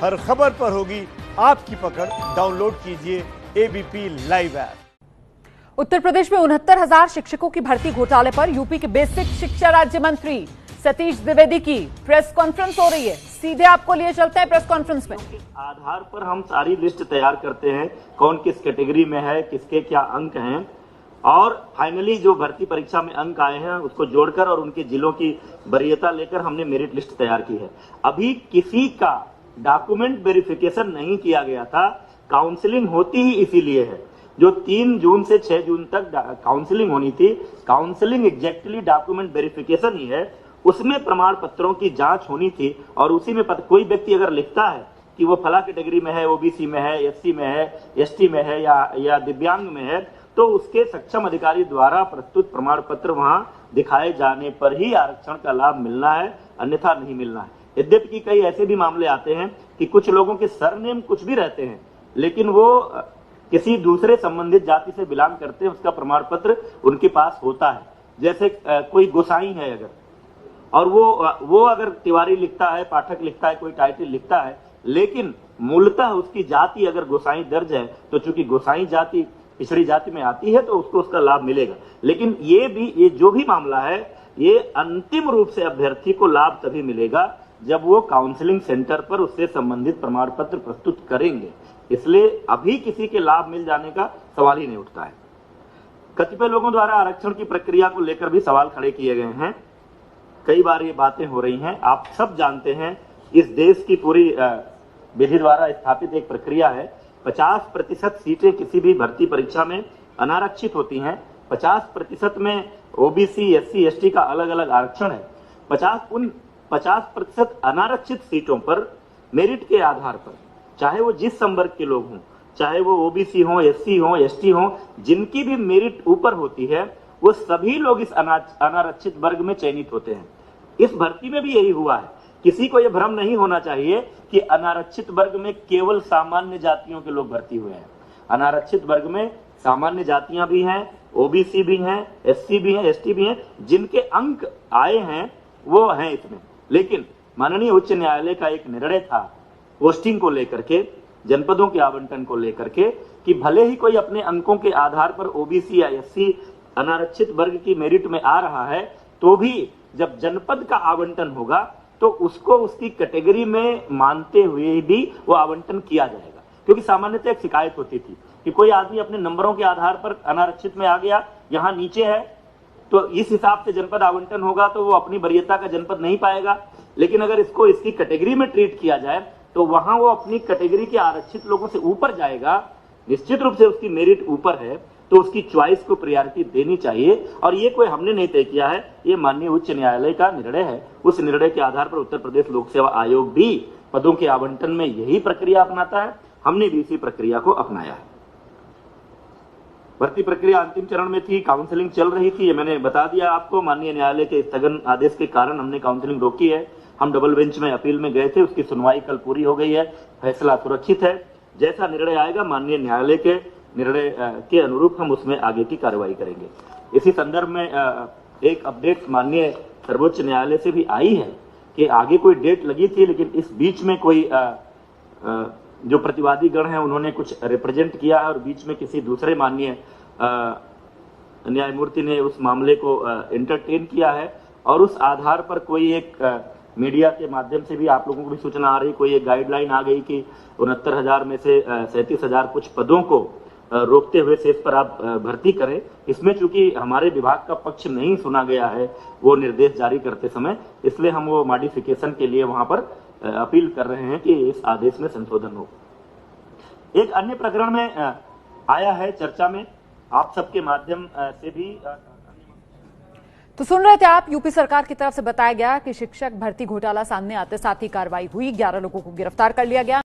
हर खबर पर होगी आपकी पकड़। डाउनलोड कीजिए ABP live app. Uttar Pradesh में 69,000 शिक्षकों की भर्ती घोटाले पर यूपी के बेसिक शिक्षा राज्य मंत्री सतीश द्विवेदी की प्रेस कॉन्फ्रेंस हो रही है। सीधे आपको लिए चलते हैं प्रेस कॉन्फ्रेंस में। आधार पर हम सारी लिस्ट तैयार करते हैं, कौन किस कैटेगरी में है, किसके क्या अंक हैं, और फाइनली जो भर्ती परीक्षा में अंक आए हैं उसको जोड़कर और उनके जिलों की वरीयता लेकर हमने मेरिट लिस्ट तैयार की है। अभी किसी का डॉक्यूमेंट वेरिफिकेशन नहीं किया गया था। काउंसलिंग होती ही इसीलिए है। जो 3 जून से 6 जून तक काउंसलिंग होनी थी, काउंसलिंग एग्जैक्टली डॉक्यूमेंट वेरिफिकेशन ही है। उसमें प्रमाण पत्रों की जांच होनी थी और उसी में कोई व्यक्ति अगर लिखता है कि वो फला कैटेगरी में है, ओबीसी में है, एससी में है, एसटी में है या दिव्यांग में है, तो उसके सक्षम अधिकारी द्वारा प्रस्तुत प्रमाण पत्र वहां दिखाए जाने पर ही आरक्षण का लाभ मिलना है, अन्यथा नहीं मिलना है। यद्यपि कई ऐसे भी मामले आते हैं कि कुछ लोगों के सरनेम कुछ भी रहते हैं, लेकिन वो किसी दूसरे संबंधित जाति से बिलोंग करते हैं, उसका प्रमाण पत्र उनके पास होता है। जैसे कोई गोसाई है अगर, और वो अगर तिवारी लिखता है, पाठक लिखता है, कोई टाइटल लिखता है, लेकिन मूलतः उसकी जाति अगर गोसाई दर्ज है, तो चूंकि गोसाई जाति पिछड़ी जाति में आती है तो उसको उसका लाभ मिलेगा। लेकिन ये जो भी मामला है, ये अंतिम रूप से अभ्यर्थी को लाभ तभी मिलेगा जब वो काउंसलिंग सेंटर पर उससे संबंधित प्रमाण पत्र प्रस्तुत करेंगे। इसलिए अभी किसी के लाभ मिल जाने का सवाल ही नहीं उठता है। कतिपय लोगों द्वारा आरक्षण की प्रक्रिया को लेकर भी सवाल खड़े किए गए हैं। कई बार ये बातें हो रही हैं। आप सब जानते हैं इस देश की पूरी विधि द्वारा स्थापित एक प्रक्रिया है। 50% सीटें किसी भी भर्ती परीक्षा में अनारक्षित होती हैं। 50% में ओबीसी, एससी, एसटी का अलग अलग आरक्षण है। 50% अनारक्षित सीटों पर मेरिट के आधार पर, चाहे वो जिस संवर्ग के लोग हों, चाहे वो ओबीसी हों, एससी हों, एसटी हों, जिनकी भी मेरिट ऊपर होती है, वो सभी लोग इस अनारक्षित वर्ग में चयनित होते हैं। इस भर्ती में भी यही हुआ है। किसी को यह भ्रम नहीं होना चाहिए कि अनारक्षित वर्ग में केवल सामान्य जातियों के लोग भर्ती हुए हैं। अनारक्षित वर्ग में सामान्य जातियां भी हैं, ओबीसी भी हैं, एससी भी हैं, एसटी भी हैं। जिनके अंक आए हैं वो हैं इसमें। लेकिन माननीय उच्च न्यायालय का एक निर्णय था पोस्टिंग को लेकर के, जनपदों के आवंटन को लेकर के, कि भले ही कोई अपने अंकों के आधार पर ओबीसी या एससी अनारक्षित वर्ग की मेरिट में आ रहा है, तो भी जब जनपद का आवंटन होगा तो उसको उसकी कैटेगरी में मानते हुए भी वो आवंटन किया जाएगा। क्योंकि सामान्यतः एक शिकायत होती थी कि कोई आदमी अपने नंबरों के आधार पर अनारक्षित में आ गया, यहाँ नीचे है, तो इस हिसाब से जनपद आवंटन होगा तो वो अपनी वरीयता का जनपद नहीं पाएगा। लेकिन अगर इसको इसकी कैटेगरी में ट्रीट किया जाए तो वहां वो अपनी कैटेगरी के आरक्षित लोगों से ऊपर जाएगा। निश्चित रूप से उसकी मेरिट ऊपर है तो उसकी चॉइस को प्रायोरिटी देनी चाहिए। और ये कोई हमने नहीं तय किया है, ये माननीय उच्च न्यायालय का निर्णय है। उस निर्णय के आधार पर उत्तर प्रदेश लोक सेवा आयोग भी पदों के आवंटन में यही प्रक्रिया अपनाता है। हमने भी इसी प्रक्रिया को अपनाया है। भर्ती प्रक्रिया अंतिम चरण में थी, काउंसलिंग चल रही थी, ये मैंने बता दिया आपको। माननीय न्यायालय के स्थगन आदेश के कारण हमने काउंसलिंग रोकी है। हम डबल बेंच में अपील में गए थे, उसकी सुनवाई कल पूरी हो गई है। फैसला सुरक्षित है। जैसा निर्णय आएगा माननीय न्यायालय के निर्णय के अनुरूप हम उसमें आगे की कार्रवाई करेंगे। इसी संदर्भ में एक अपडेट माननीय सर्वोच्च न्यायालय से भी आई है कि आगे कोई डेट लगी थी, लेकिन इस बीच में कोई जो प्रतिवादी गण है उन्होंने कुछ रिप्रेजेंट किया है और बीच में किसी दूसरे माननीय न्यायमूर्ति ने उस मामले को एंटरटेन किया है। और उस आधार पर कोई एक मीडिया के माध्यम से भी आप लोगों को भी सूचना आ रही, कोई एक गाइडलाइन आ गई कि 69,000 में से 37,000 कुछ पदों को रोकते हुए शेष पर आप भर्ती करें। इसमें चूंकि हमारे विभाग का पक्ष नहीं सुना गया है वो निर्देश जारी करते समय, इसलिए हम वो मॉडिफिकेशन के लिए वहां पर अपील कर रहे हैं कि इस आदेश में संशोधन हो। एक अन्य प्रकरण में आया है चर्चा में, आप सबके माध्यम से भी तो सुन रहे थे आप। यूपी सरकार की तरफ से बताया गया कि शिक्षक भर्ती घोटाला सामने आते साथ ही कार्रवाई हुई, 11 लोगों को गिरफ्तार कर लिया गया।